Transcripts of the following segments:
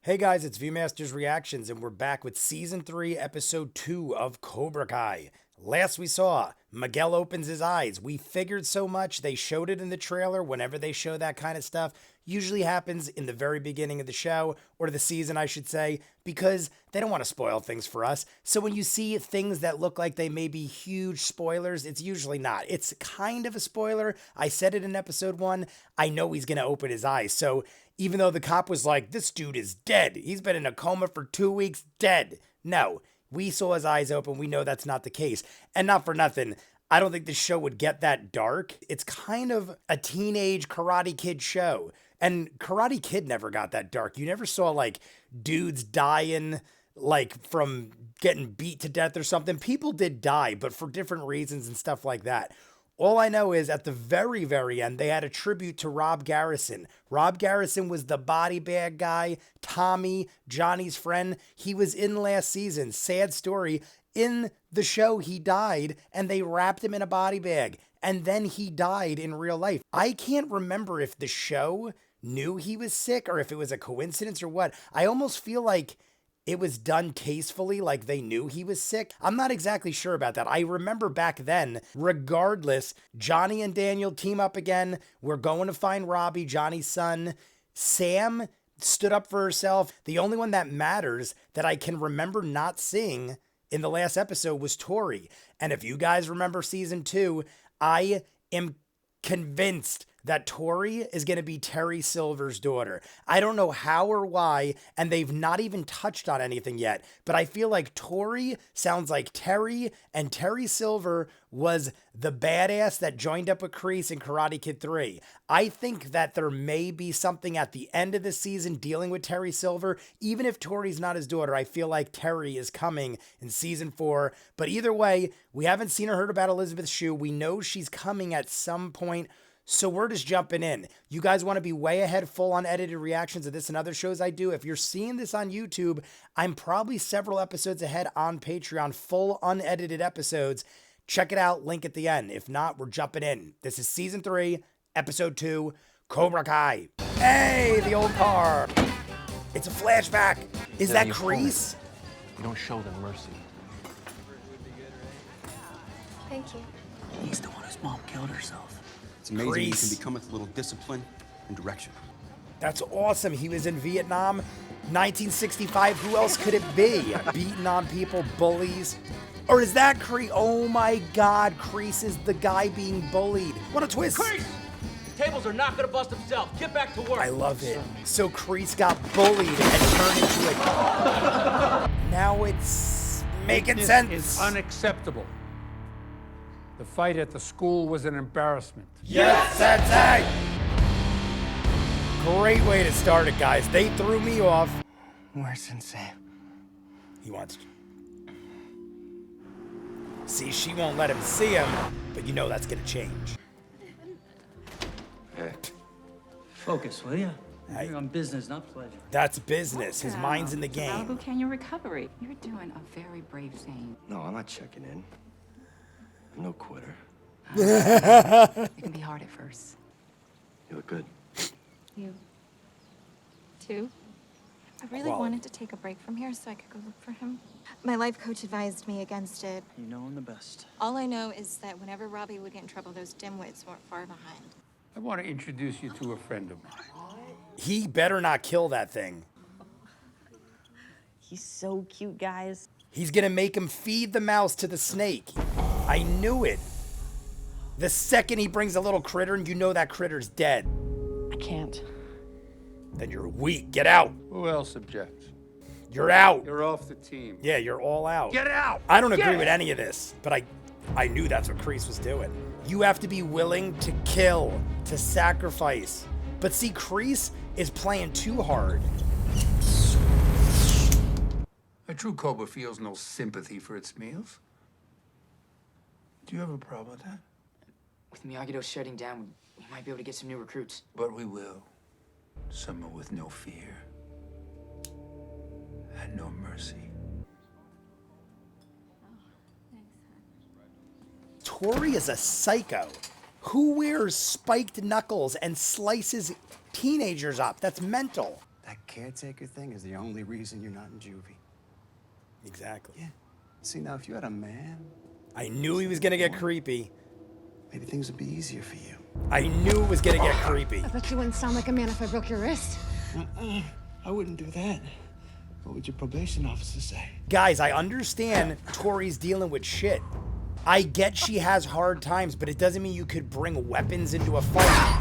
Hey guys, it's ViewMasters Reactions, and we're back with Season 3, Episode 2 of Cobra Kai. Last we saw, Miguel opens his eyes. We figured so much. They showed it in the trailer. Whenever they show that kind of stuff, usually happens in the very beginning of the show, or the season, I should say, because they don't want to spoil things for us. So when you see things that look like they may be huge spoilers, it's usually not. It's kind of a spoiler. I said it in Episode 1. I know he's going to open his eyes. So even though the cop was like, this dude is dead. He's been in a coma for 2 weeks, dead. No, we saw his eyes open. We know that's not the case. And not for nothing, I don't think the show would get that dark. It's kind of a teenage Karate Kid show. And Karate Kid never got that dark. You never saw like dudes dying like from getting beat to death or something. People did die, but for different reasons and stuff like that. All I know is at the very, very end, they had a tribute to Rob Garrison. Rob Garrison was the body bag guy, Tommy, Johnny's friend. He was in last season. Sad story. In the show, he died, and they wrapped him in a body bag. And then he died in real life. I can't remember if the show knew he was sick or if it was a coincidence or what. I almost feel like it was done tastefully, like they knew he was sick. I'm not exactly sure about that. I remember back then, regardless, Johnny and Daniel team up again. We're going to find Robbie, Johnny's son. Sam stood up for herself. The only one that matters that I can remember not seeing in the last episode was Tory. And if you guys remember season 2, I am convinced that Tory is going to be Terry Silver's daughter. I don't know how or why, and they've not even touched on anything yet, but I feel like Tory sounds like Terry, and Terry Silver was the badass that joined up with Kreese in Karate Kid 3. I think that there may be something at the end of the season dealing with Terry Silver. Even if Tory's not his daughter, I feel like Terry is coming in season 4. But either way, we haven't seen or heard about Elizabeth Shue. We know she's coming at some point. So we're just jumping in. You guys want to be way ahead, full unedited reactions of this and other shows I do? If you're seeing this on YouTube, I'm probably several episodes ahead on Patreon, full unedited episodes. Check it out, link at the end. If not, we're jumping in. This is Season 3, Episode 2, Cobra Kai. Hey, the old car. It's a flashback. Is that Kreese? You don't show them mercy. Thank you. He's the one whose mom killed herself. It's amazing you Kreese can become with a little discipline and direction. That's awesome. He was in Vietnam, 1965. Who else could it be? Beating on people, bullies. Or is that Kreese? Oh my God, Kreese is the guy being bullied. What a twist. Kreese! Tables are not gonna bust themselves. Get back to work. I love it. So Kreese got bullied and turned into a... Now it's making sense. This is unacceptable. The fight at the school was an embarrassment. Yes, Sensei! Great way to start it, guys. They threw me off. Where's Sensei? He wants to... See, she won't let him see him, but you know that's gonna change. Hey. Focus, will you? Hey. You're on business, not pleasure. That's business. His mind's in the game. Malibu Canyon Recovery. You're doing a very brave thing. No, I'm not checking in. I'm no quitter. It can be hard at first. You look good. You too? I really wanted to take a break from here so I could go look for him. My life coach advised me against it. You know I'm the best. All I know is that whenever Robbie would get in trouble, those dimwits weren't far behind. I want to introduce you to a friend of mine. He better not kill that thing. He's so cute, guys. He's gonna make him feed the mouse to the snake. I knew it. The second he brings a little critter and you know that critter's dead, I can't. then you're weak. Get out. Who else objects? You're out. You're off the team. Yeah, you're all out. Get out! I don't agree with any of this, but I knew that's what Kreese was doing. You have to be willing to kill, to sacrifice. But see, Kreese is playing too hard. A true Cobra feels no sympathy for its meals. Do you have a problem with that? With Miyagi-Do shutting down, we might be able to get some new recruits. But we will. Someone with no fear. And no mercy. Tory is a psycho. Who wears spiked knuckles and slices teenagers up? That's mental. That caretaker thing is the only reason you're not in juvie. Exactly. Yeah. See, now, if you had a man... I knew he was gonna get creepy. Maybe things would be easier for you. I knew it was gonna get creepy. I bet you wouldn't sound like a man if I broke your wrist. I wouldn't do that. What would your probation officer say? Guys, I understand Tory's dealing with shit. I get she has hard times, but it doesn't mean you could bring weapons into a fight.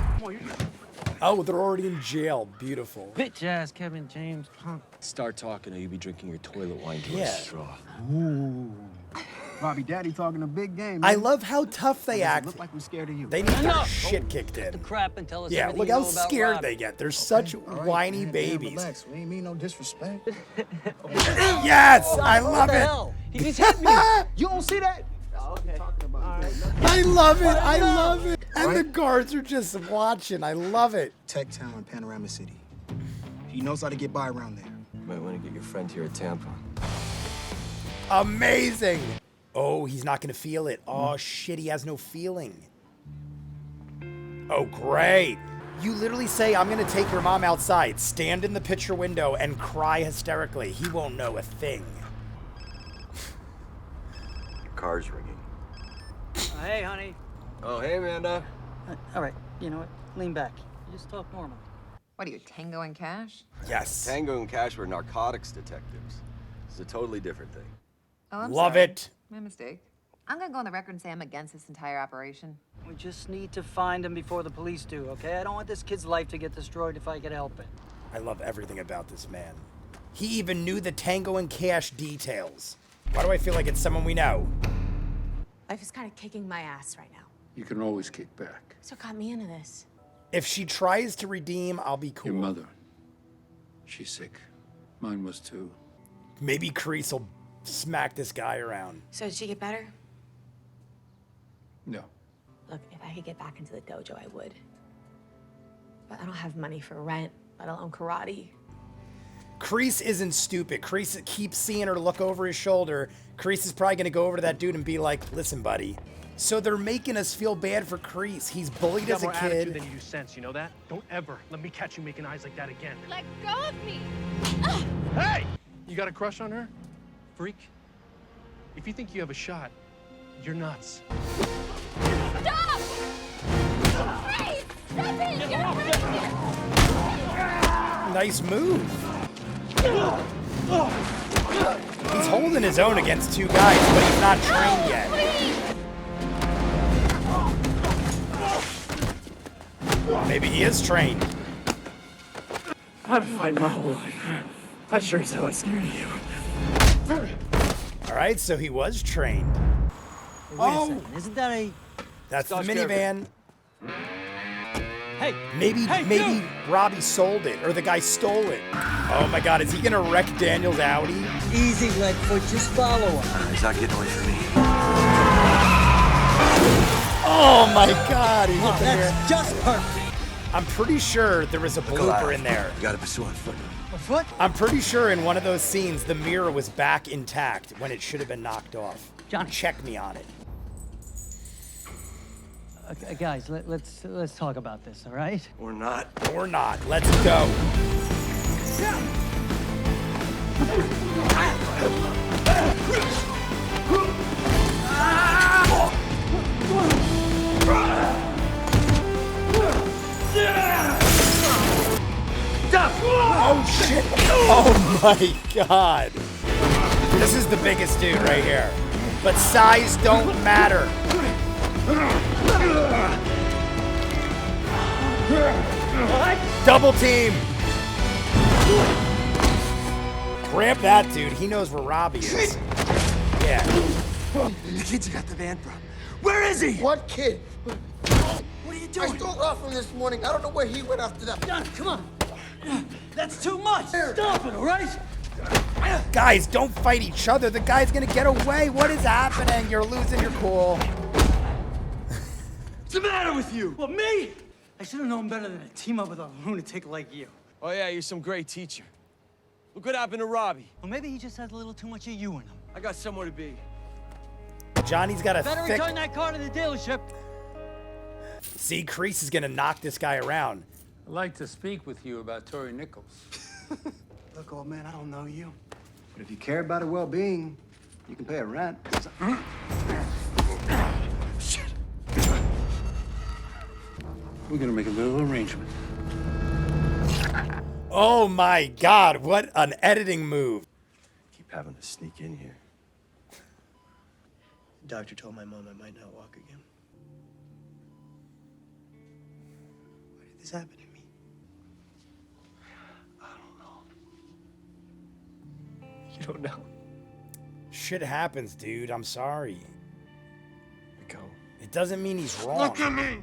Oh, they're already in jail. Beautiful. Bitch ass Kevin James punk. Start talking or you'll be drinking your toilet wine to Yeah. a straw. Ooh. Bobby Daddy talking a big game, man. I love how tough they act. Look like we're scared of you. They need their shit kicked in. Crap and tell us Yeah, look how scared they get. They're such whiny babies. Relax. We ain't mean no disrespect. Yes, I love it. He just hit me. You don't see that? I love it. I love it. And the guards are just watching. I love it. Tech Town in Panorama City. He knows how to get by around there. You might want to get your friend here at Tampa. Amazing. Oh, he's not going to feel it. Oh, shit, he has no feeling. Oh, great. You literally say, I'm going to take your mom outside, stand in the picture window, and cry hysterically. He won't know a thing. Your car's ringing. Hey, honey. Oh, hey, Amanda. All right, you know what? Lean back. You just talk normal. What are you, Tango and Cash? Yes. Tango and Cash were narcotics detectives. It's a totally different thing. Oh, I'm Love sorry. it. My mistake. I'm gonna go on the record and say I'm against this entire operation. We just need to find him before the police do, okay? I don't want this kid's life to get destroyed if I can help it. I love everything about this man. He even knew the Tango and Cash details. Why do I feel like it's someone we know? Life is kind of kicking my ass right now. You can always kick back. So got me into this. If she tries to redeem, I'll be cool. Your mother, she's sick. Mine was too. Maybe Kreese will smack this guy around. So did she get better? No. Look, if I could get back into the dojo, I would. But I don't have money for rent, let alone karate. Kreese isn't stupid. Kreese keeps seeing her look over his shoulder. Kreese is probably going to go over to that dude and be like, listen, buddy. So they're making us feel bad for Kreese. He's bullied as a more attitude than kid. you do sense, you know that? Don't ever let me catch you making eyes like that again. Let go of me! Hey! You got a crush on her? Freak? If you think you have a shot, you're nuts. Stop! Freeze! Stop it! You're crazy! Nice move. He's holding his own against two guys, but he's not trained yet. Maybe he is trained. I've been fighting my whole life. I sure as hell ain't scared of you. All right, so he was trained. Wait a second. Isn't that a... That's the Scotch minivan. Hey! Maybe Robbie sold it, or the guy stole it. Oh my God, is he gonna wreck Daniel's Audi? Easy, Legfoot. Just follow him. He's not getting away from me. Oh my God, he hit the mirror. That's just perfect. I'm pretty sure there was a blooper in there. You gotta pursue on foot. A foot? I'm pretty sure in one of those scenes, the mirror was back intact when it should have been knocked off. Johnny. Check me on it. Okay, guys, let's talk about this, all right? Or not. Or not. Let's go. Oh shit! Oh my God! This is the biggest dude right here. But size don't matter. Double team! Grab that dude. He knows where Robbie is. Yeah. The kid's got the van from. Where is he? What kid? What are you doing? I stole off from this morning. I don't know where he went after that. Johnny, come on. That's too much. Stop it, all right? Guys, don't fight each other. The guy's gonna get away. What is happening? You're losing your cool. What's the matter with you? What, me? I should have known better than to team up with a lunatic like you. Oh, yeah, you're some great teacher. Look what happened to Robbie. Well, maybe he just has a little too much of you in him. I got somewhere to be. Johnny's got a Better thick... return that car to the dealership. See, Kreese is gonna knock this guy around. I'd like to speak with you about Tory Nichols. Look, old man, I don't know you. But if you care about her well-being, you can pay her rent. Shit. We're gonna make a little arrangement. Oh my God, what an editing move. Keep having to sneak in here. The doctor told my mom I might not walk again. Why did this happen to me? I don't know. You don't know? Shit happens, dude. I'm sorry. Go. It doesn't mean he's wrong. Look at me!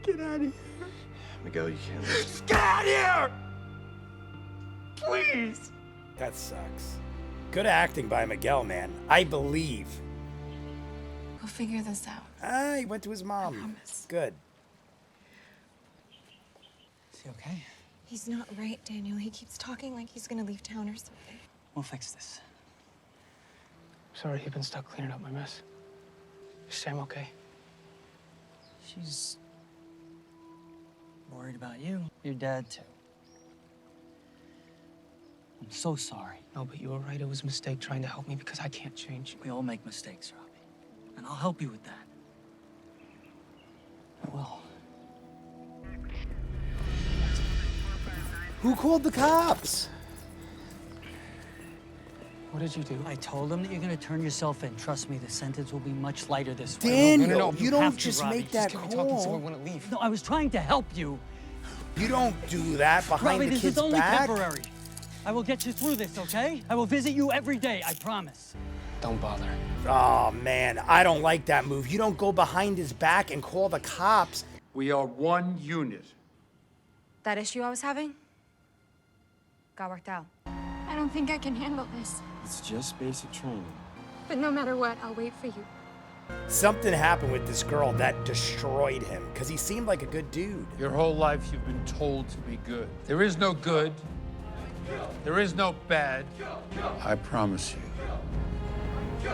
Get out of here. Miguel, you can't leave. Just get out of here! Please! That sucks. Good acting by Miguel, man. I believe. We'll figure this out. Ah, he went to his mom. I promise. Good. Is he okay? He's not right, Daniel. He keeps talking like he's gonna leave town or something. We'll fix this. Sorry, you've been stuck cleaning up my mess. Is Sam okay? She's worried about you. Your dad, too. I'm so sorry. No, but you were right. It was a mistake trying to help me because I can't change. We all make mistakes, Robbie. And I'll help you with that. I will. Who called the cops? What did you do? I told them that you're gonna turn yourself in. Trust me, the sentence will be much lighter this way. Daniel, No, you don't have to, just Robbie. make that Just kept me talking so I call. wouldn't leave. No, I was trying to help you. You don't do that behind Robbie, the this kid's is only back. temporary. I will get you through this, okay? I will visit you every day, I promise. Don't bother. Oh, man, I don't like that move. You don't go behind his back and call the cops. We are one unit. That issue I was having got worked out. I don't think I can handle this. It's just basic training. But no matter what, I'll wait for you. Something happened with this girl that destroyed him because he seemed like a good dude. Your whole life you've been told to be good. There is no good. There is no bad. I promise you,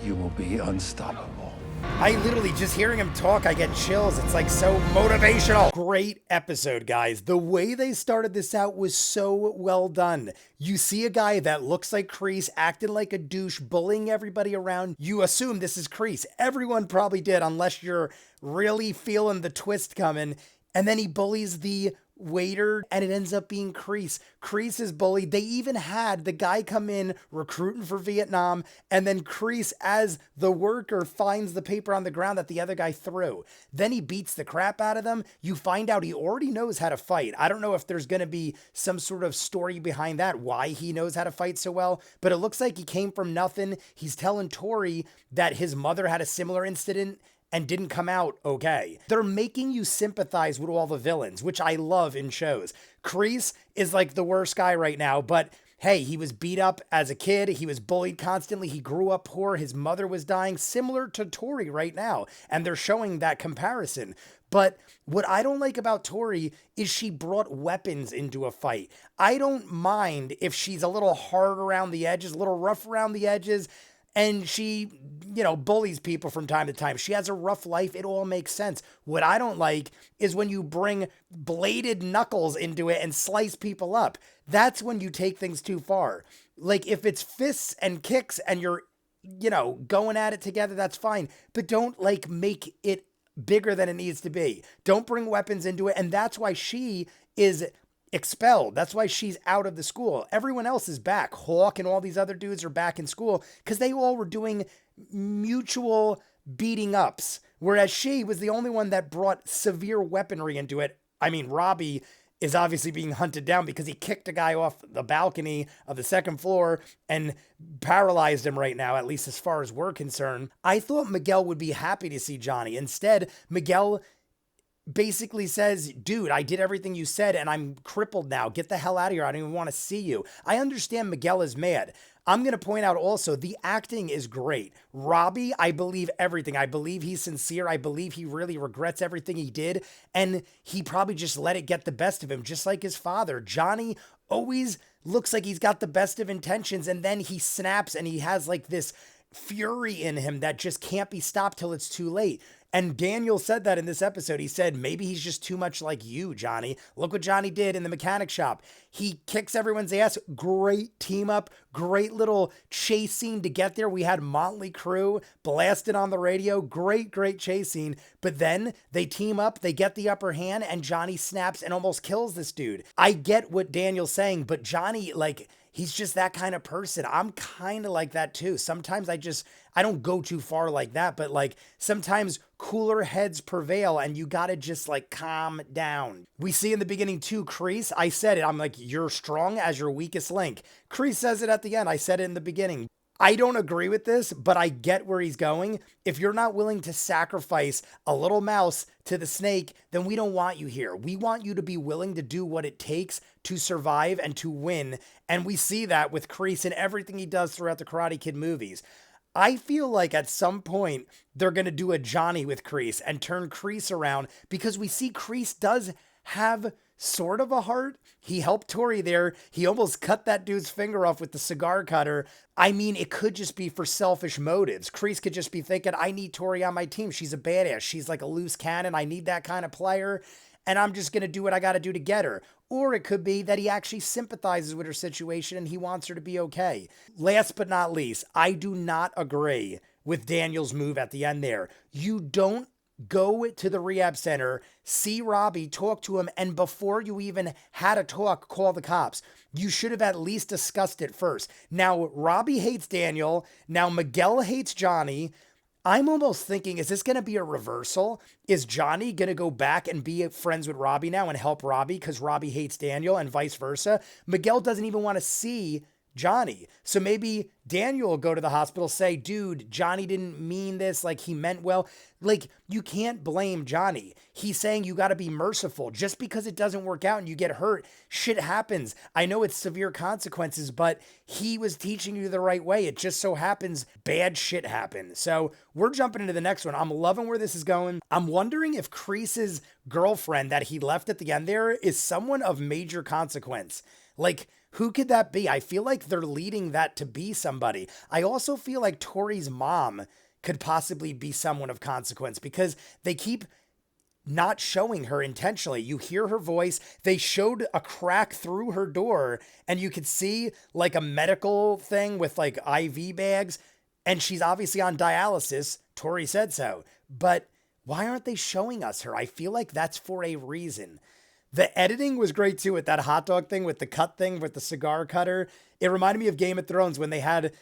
you will be unstoppable. I literally, just hearing him talk, I get chills. It's like so motivational. Great episode, guys. The way they started this out was so well done. You see a guy that looks like Kreese, acting like a douche, bullying everybody around. You assume this is Kreese. Everyone probably did, unless you're really feeling the twist coming. And then he bullies the waiter, and it ends up being Kreese. Kreese is bullied. They even had the guy come in recruiting for Vietnam, and then Kreese, as the worker, finds the paper on the ground that the other guy threw. Then he beats the crap out of them. You find out he already knows how to fight. I don't know if there's going to be some sort of story behind that, why he knows how to fight so well, but it looks like he came from nothing. He's telling Tory that his mother had a similar incident and didn't come out okay. They're making you sympathize with all the villains, which I love in shows. Kreese is like the worst guy right now, but hey, he was beat up as a kid. He was bullied constantly. He grew up poor. His mother was dying, similar to Tory right now. And they're showing that comparison. But what I don't like about Tory is she brought weapons into a fight. I don't mind if she's a little hard around the edges, a little rough around the edges, and she, bullies people from time to time. She has a rough life. It all makes sense. What I don't like is when you bring bladed knuckles into it and slice people up. That's when you take things too far. Like, if it's fists and kicks and you're, going at it together, that's fine. But don't, make it bigger than it needs to be. Don't bring weapons into it. And that's why she is expelled. That's why she's out of the school. Everyone else is back. Hawk and all these other dudes are back in school because they all were doing mutual beating ups, whereas she was the only one that brought severe weaponry into it. I mean, Robbie is obviously being hunted down because he kicked a guy off the balcony of the second floor and paralyzed him right now, at least as far as we're concerned. I thought Miguel would be happy to see Johnny. Instead, Miguel basically says, dude, I did everything you said and I'm crippled now. Get the hell out of here. I don't even want to see you. I understand Miguel is mad. I'm going to point out also, the acting is great. Robbie, I believe everything. I believe he's sincere. I believe he really regrets everything he did. And he probably just let it get the best of him, just like his father. Johnny always looks like he's got the best of intentions. And then he snaps and he has this fury in him that just can't be stopped till it's too late. And Daniel said that in this episode. He said, maybe he's just too much like you, Johnny. Look what Johnny did in the mechanic shop. He kicks everyone's ass. Great team up. Great little chase scene to get there. We had Motley Crue blasted on the radio. Great chase scene. But then they team up, they get the upper hand, and Johnny snaps and almost kills this dude. I get what Daniel's saying, but Johnny, like, he's just that kind of person. I'm kind of like that too. Sometimes I don't go too far like that, but like sometimes cooler heads prevail and you got to just like calm down. We see in the beginning too, Kreese, I said it. I'm like, you're strong as your weakest link. Kreese says it at the end. I said it in the beginning. I don't agree with this, but I get where he's going. If you're not willing to sacrifice a little mouse to the snake, then we don't want you here. We want you to be willing to do what it takes to survive and to win. And we see that with Kreese and everything he does throughout the Karate Kid movies. I feel like at some point they're going to do a Johnny with Kreese and turn Kreese around, because we see Kreese does have sort of a heart. He helped Tory there. He almost cut that dude's finger off with the cigar cutter. I mean, it could just be for selfish motives. Kreese could just be thinking, I need Tory on my team. She's a badass. She's like a loose cannon. I need that kind of player. And I'm just going to do what I got to do to get her. Or it could be that he actually sympathizes with her situation and he wants her to be okay. Last but not least, I do not agree with Daniel's move at the end there. You don't go to the rehab center, see Robbie, talk to him, and before you even had a talk, call the cops. You should have at least discussed it first. Now, Robbie hates Daniel. Now, Miguel hates Johnny. I'm almost thinking, is this going to be a reversal? Is Johnny going to go back and be friends with Robbie now and help Robbie because Robbie hates Daniel and vice versa? Miguel doesn't even want to see Johnny. So maybe Daniel will go to the hospital, say, dude, Johnny didn't mean this. Like, he meant well. Like, you can't blame Johnny. He's saying you got to be merciful. Just because it doesn't work out and you get hurt, shit happens. I know it's severe consequences, but he was teaching you the right way. It just so happens bad shit happened. So we're jumping into the next one. I'm loving where this is going. I'm wondering if Kreese's girlfriend that he left at the end there is someone of major consequence. Like, who could that be? I feel like they're leading that to be somebody. I also feel like Tory's mom could possibly be someone of consequence because they keep not showing her intentionally. You hear her voice. They showed a crack through her door and you could see like a medical thing with like IV bags, and she's obviously on dialysis. Tory said so. But why aren't they showing us her? I feel like that's for a reason. The editing was great too with that hot dog thing, with the cut thing, with the cigar cutter. It reminded me of Game of Thrones when they had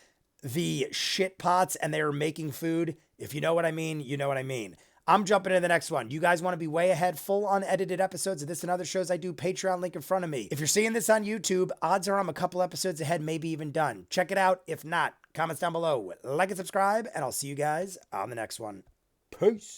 the shit pots and they were making food. If you know what I mean, you know what I mean. I'm jumping into the next one. You guys want to be way ahead, full unedited episodes of this and other shows I do, Patreon link in front of me. If you're seeing this on YouTube, odds are I'm a couple episodes ahead, maybe even done. Check it out. If not, comments down below. Like and subscribe, and I'll see you guys on the next one. Peace.